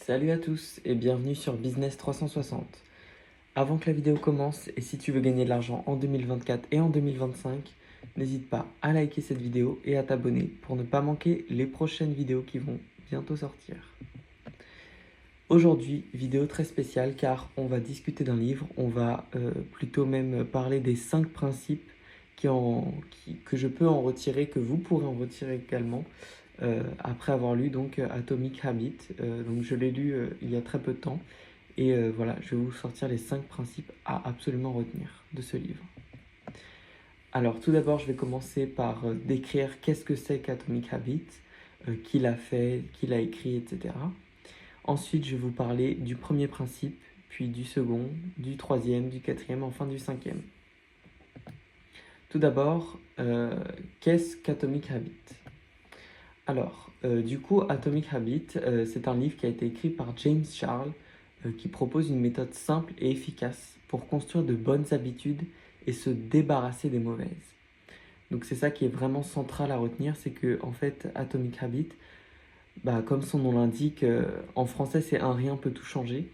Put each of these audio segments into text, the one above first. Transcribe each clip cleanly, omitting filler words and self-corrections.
Salut à tous et bienvenue sur Business 360. Avant que la vidéo commence et si tu veux gagner de l'argent en 2024 et en 2025, n'hésite pas à liker cette vidéo et à t'abonner pour ne pas manquer les prochaines vidéos qui vont bientôt sortir. Aujourd'hui, vidéo très spéciale car on va discuter d'un livre, on va plutôt même parler des 5 principes que je peux en retirer, que vous pourrez en retirer également après avoir lu donc Atomic Habit. Donc je l'ai lu il y a très peu de temps et voilà, je vais vous sortir les 5 principes à absolument retenir de ce livre. Alors tout d'abord, je vais commencer par décrire qu'est-ce que c'est qu'Atomic Habit, qui l'a fait, qui l'a écrit, etc. Ensuite, je vais vous parler du premier principe, puis du second, du troisième, du quatrième, enfin du cinquième. Tout d'abord, qu'est-ce qu'Atomic Habit? Alors, du coup, Atomic Habit, c'est un livre qui a été écrit par James Charles, qui propose une méthode simple et efficace pour construire de bonnes habitudes et se débarrasser des mauvaises. Donc c'est ça qui est vraiment central à retenir, c'est que en fait, Atomic Habit, comme son nom l'indique, en français c'est un rien peut tout changer.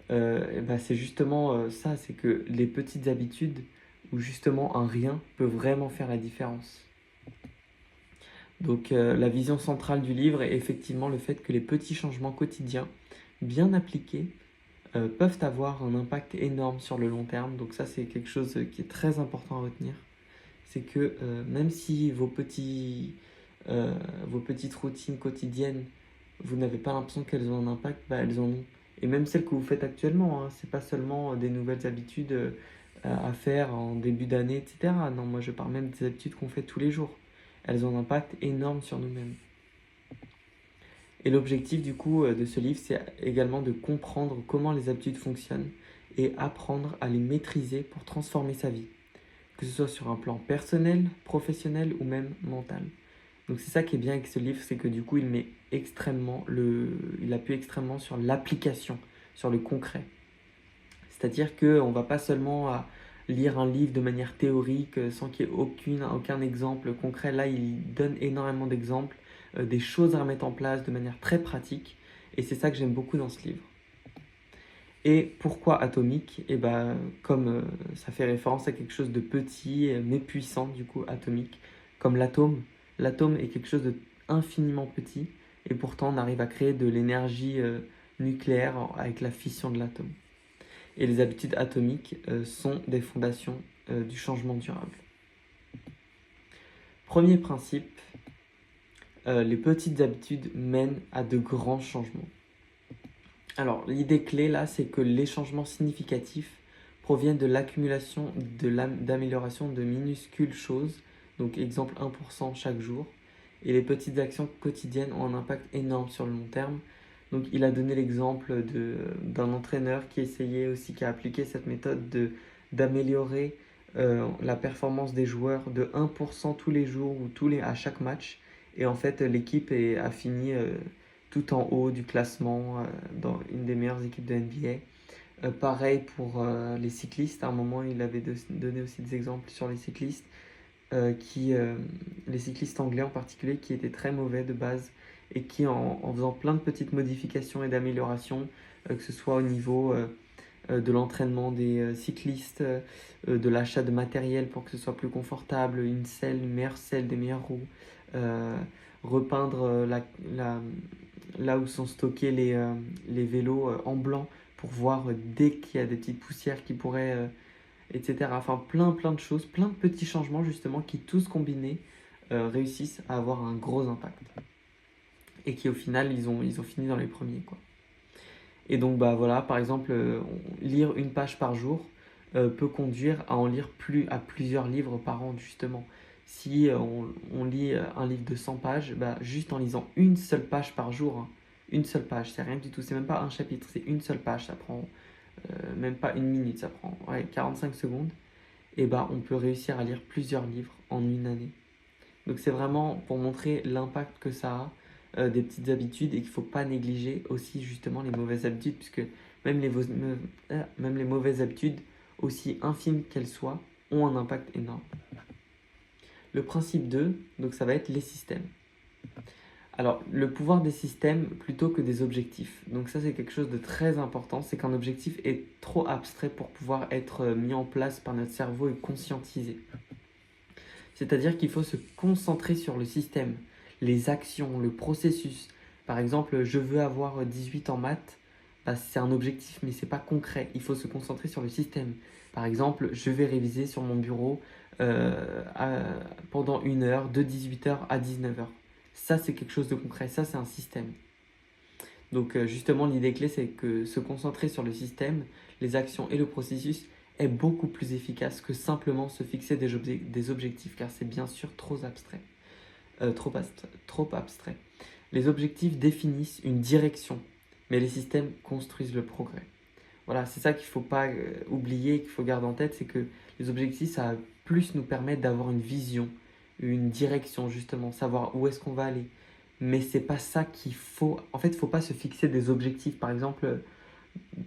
C'est justement ça, c'est que les petites habitudes où justement un rien peut vraiment faire la différence. Donc la vision centrale du livre est effectivement le fait que les petits changements quotidiens, bien appliqués, peuvent avoir un impact énorme sur le long terme. Donc ça c'est quelque chose qui est très important à retenir. C'est que même si vos petites routines quotidiennes, vous n'avez pas l'impression qu'elles ont un impact, elles en ont. Et même celles que vous faites actuellement, hein, c'est pas seulement des nouvelles habitudes à faire en début d'année, etc. Non, moi je parle même des habitudes qu'on fait tous les jours. Elles ont un impact énorme sur nous-mêmes. Et l'objectif du coup de ce livre, c'est également de comprendre comment les habitudes fonctionnent et apprendre à les maîtriser pour transformer sa vie, que ce soit sur un plan personnel, professionnel ou même mental. Donc c'est ça qui est bien avec ce livre, c'est que du coup il appuie extrêmement sur l'application, sur le concret. C'est-à-dire qu'on ne va pas seulement lire un livre de manière théorique sans qu'il y ait aucun exemple concret. Là, il donne énormément d'exemples, des choses à remettre en place de manière très pratique. Et c'est ça que j'aime beaucoup dans ce livre. Et pourquoi atomique? Comme ça fait référence à quelque chose de petit mais puissant, du coup, atomique, comme l'atome. L'atome est quelque chose d'infiniment petit et pourtant on arrive à créer de l'énergie nucléaire avec la fission de l'atome. Et les habitudes atomiques sont des fondations du changement durable. Premier principe, les petites habitudes mènent à de grands changements. Alors, l'idée clé là, c'est que les changements significatifs proviennent de l'accumulation d'amélioration de minuscules choses, donc exemple 1% chaque jour, et les petites actions quotidiennes ont un impact énorme sur le long terme. Donc il a donné l'exemple d'un entraîneur qui essayait aussi, qui a appliqué cette méthode d'améliorer la performance des joueurs de 1% tous les jours ou à chaque match. Et en fait, l'équipe a fini tout en haut du classement dans une des meilleures équipes de NBA. Pareil pour les cyclistes. À un moment, il avait donné aussi des exemples sur les cyclistes, les cyclistes anglais en particulier, qui étaient très mauvais de base et qui, en faisant plein de petites modifications et d'améliorations, que ce soit au niveau de l'entraînement des cyclistes, de l'achat de matériel pour que ce soit plus confortable, une meilleure selle, des meilleures roues, repeindre là où sont stockés les vélos en blanc pour voir dès qu'il y a des petites poussières qui pourraient, etc. Enfin, plein de choses, plein de petits changements justement qui tous combinés réussissent à avoir un gros impact. Et qui au final, ils ont fini dans les premiers, quoi. Et donc, voilà, par exemple, lire une page par jour peut conduire à en lire à plusieurs livres par an, justement. Si on lit un livre de 100 pages, juste en lisant une seule page par jour, hein, une seule page, c'est rien du tout, c'est même pas un chapitre, c'est une seule page, ça prend même pas une minute, ça prend 45 secondes, et on peut réussir à lire plusieurs livres en une année. Donc c'est vraiment pour montrer l'impact que ça a des petites habitudes et qu'il ne faut pas négliger aussi justement les mauvaises habitudes, puisque même les mauvaises habitudes, aussi infimes qu'elles soient, ont un impact énorme. Le principe 2, donc ça va être les systèmes. Alors, le pouvoir des systèmes plutôt que des objectifs. Donc ça, c'est quelque chose de très important. C'est qu'un objectif est trop abstrait pour pouvoir être mis en place par notre cerveau et conscientisé. C'est-à-dire qu'il faut se concentrer sur le système, les actions, le processus. Par exemple, je veux avoir 18 en maths. Bah, c'est un objectif, mais c'est pas concret. Il faut se concentrer sur le système. Par exemple, je vais réviser sur mon bureau pendant 1 heure, de 18 h à 19 h. Ça, c'est quelque chose de concret. Ça, c'est un système. Donc, justement, l'idée clé, c'est que se concentrer sur le système, les actions et le processus est beaucoup plus efficace que simplement se fixer des objectifs, car c'est bien sûr trop abstrait. Trop abstrait. Les objectifs définissent une direction, mais les systèmes construisent le progrès. Voilà, c'est ça qu'il ne faut pas oublier, qu'il faut garder en tête, c'est que les objectifs, ça va plus nous permettre d'avoir une vision, une direction justement, savoir où est-ce qu'on va aller. Mais c'est pas ça qu'il faut. En fait, il ne faut pas se fixer des objectifs. Par exemple,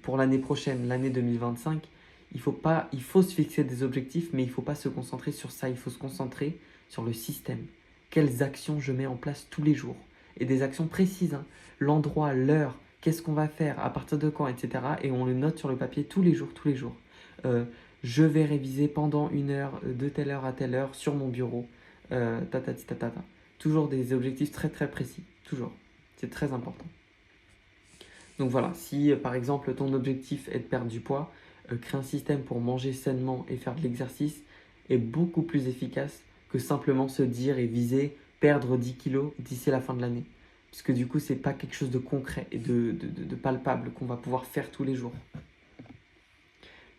pour l'année prochaine, l'année 2025, il faut se fixer des objectifs, mais il ne faut pas se concentrer sur ça. Il faut se concentrer sur le système. Quelles actions je mets en place tous les jours. Et des actions précises, hein. L'endroit, l'heure, qu'est-ce qu'on va faire, à partir de quand, etc. Et on le note sur le papier tous les jours, tous les jours. Je vais réviser pendant 1 heure, de telle heure à telle heure, sur mon bureau. Tatati tatata. Toujours des objectifs très très précis, toujours. C'est très important. Donc voilà, si par exemple ton objectif est de perdre du poids, créer un système pour manger sainement et faire de l'exercice est beaucoup plus efficace que simplement se dire et viser perdre 10 kilos d'ici la fin de l'année. Puisque du coup, c'est pas quelque chose de concret et de palpable qu'on va pouvoir faire tous les jours.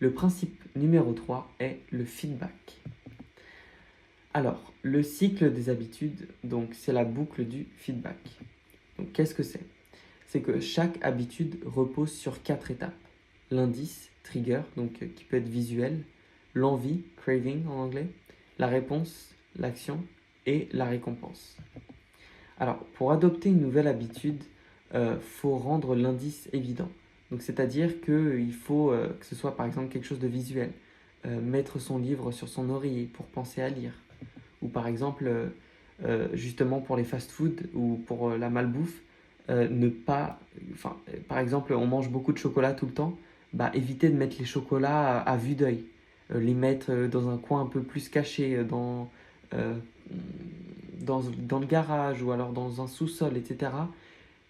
Le principe numéro 3 est le feedback. Alors, le cycle des habitudes, donc c'est la boucle du feedback. Donc qu'est-ce que c'est? C'est que chaque habitude repose sur 4 étapes. L'indice, trigger, donc qui peut être visuel, l'envie, craving en anglais, la réponse, l'action et la récompense. Alors, pour adopter une nouvelle habitude, faut rendre l'indice évident. Donc, c'est-à-dire qu'il faut que ce soit par exemple quelque chose de visuel. Mettre son livre sur son oreiller pour penser à lire. Ou par exemple, justement pour les fast-food ou pour la malbouffe, ne pas... par exemple, on mange beaucoup de chocolat tout le temps, bah, éviter de mettre les chocolats à vue d'œil. Les mettre dans un coin un peu plus caché, euh, dans le garage ou alors dans un sous-sol, etc.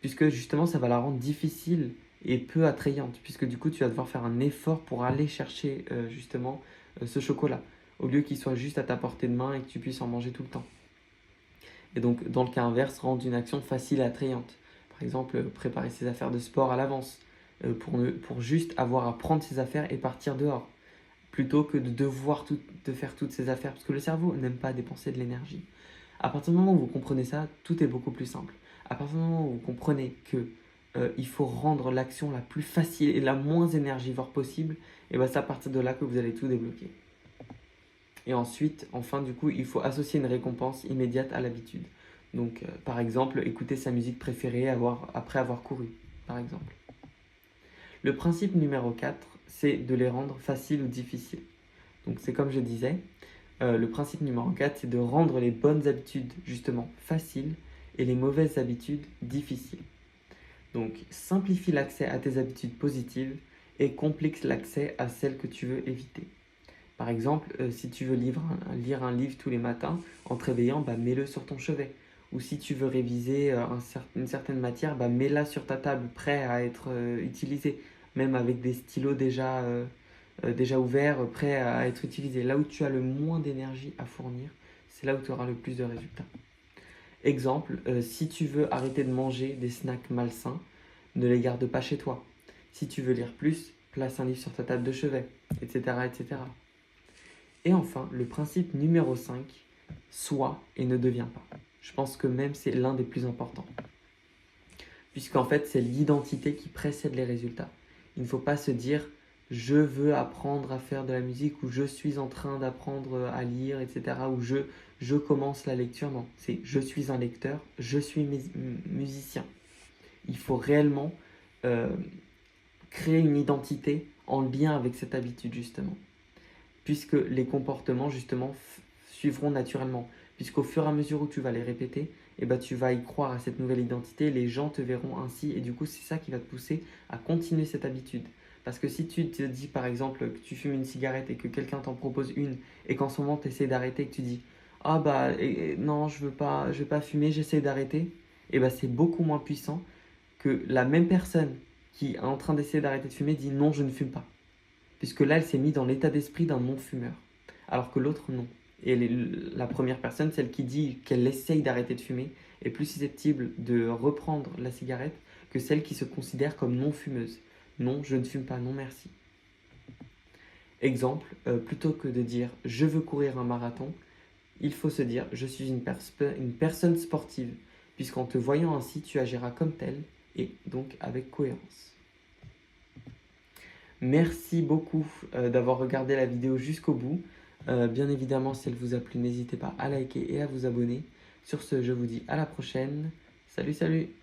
Puisque justement, ça va la rendre difficile et peu attrayante, puisque du coup, tu vas devoir faire un effort pour aller chercher justement ce chocolat, au lieu qu'il soit juste à ta portée de main et que tu puisses en manger tout le temps. Et donc, dans le cas inverse, rendre une action facile et attrayante. Par exemple, préparer ses affaires de sport à l'avance, pour juste avoir à prendre ses affaires et partir dehors, plutôt que de devoir de faire toutes ses affaires, parce que le cerveau n'aime pas dépenser de l'énergie. À partir du moment où vous comprenez ça, tout est beaucoup plus simple. À partir du moment où vous comprenez que il faut rendre l'action la plus facile et la moins énergivore possible, et ben c'est à partir de là que vous allez tout débloquer. Et ensuite, enfin, du coup, il faut associer une récompense immédiate à l'habitude. Donc, par exemple, écouter sa musique préférée après avoir couru, par exemple. Le principe numéro 4, c'est de les rendre faciles ou difficiles. Donc, c'est comme je disais, le principe numéro 4, c'est de rendre les bonnes habitudes, justement, faciles et les mauvaises habitudes difficiles. Donc, simplifie l'accès à tes habitudes positives et complique l'accès à celles que tu veux éviter. Par exemple, si tu veux lire un livre tous les matins en te réveillant, bah, mets-le sur ton chevet. Ou si tu veux réviser une certaine matière, bah, mets-la sur ta table, prêt à être utilisé. Même avec des stylos déjà ouverts, prêts à être utilisés. Là où tu as le moins d'énergie à fournir, c'est là où tu auras le plus de résultats. Exemple, si tu veux arrêter de manger des snacks malsains, ne les garde pas chez toi. Si tu veux lire plus, place un livre sur ta table de chevet, etc. etc. Et enfin, le principe numéro 5, sois et ne deviens pas. Je pense que même c'est l'un des plus importants. Puisqu'en fait, c'est l'identité qui précède les résultats. Il ne faut pas se dire « je veux apprendre à faire de la musique » ou « je suis en train d'apprendre à lire », etc. ou « je commence la lecture ». Non, c'est « je suis un lecteur, je suis musicien ». Il faut réellement créer une identité en lien avec cette habitude, justement. Puisque les comportements, justement, suivront naturellement. Puisqu'au fur et à mesure où tu vas les répéter, et bah, tu vas y croire à cette nouvelle identité, les gens te verront ainsi et du coup c'est ça qui va te pousser à continuer cette habitude. Parce que si tu te dis par exemple que tu fumes une cigarette et que quelqu'un t'en propose une et qu'en ce moment tu essaies d'arrêter et que tu dis ah bah non je veux pas fumer, j'essaie d'arrêter, et bah c'est beaucoup moins puissant que la même personne qui est en train d'essayer d'arrêter de fumer dit non je ne fume pas. Puisque là elle s'est mise dans l'état d'esprit d'un non-fumeur. Alors que l'autre non. Et la première personne, celle qui dit qu'elle essaye d'arrêter de fumer, est plus susceptible de reprendre la cigarette que celle qui se considère comme non-fumeuse. Non, je ne fume pas, non merci. Exemple, plutôt que de dire je veux courir un marathon, il faut se dire je suis une personne sportive, puisqu'en te voyant ainsi, tu agiras comme tel et donc avec cohérence. Merci beaucoup d'avoir regardé la vidéo jusqu'au bout. Bien évidemment, si elle vous a plu, n'hésitez pas à liker et à vous abonner. Sur ce, je vous dis à la prochaine. Salut, salut!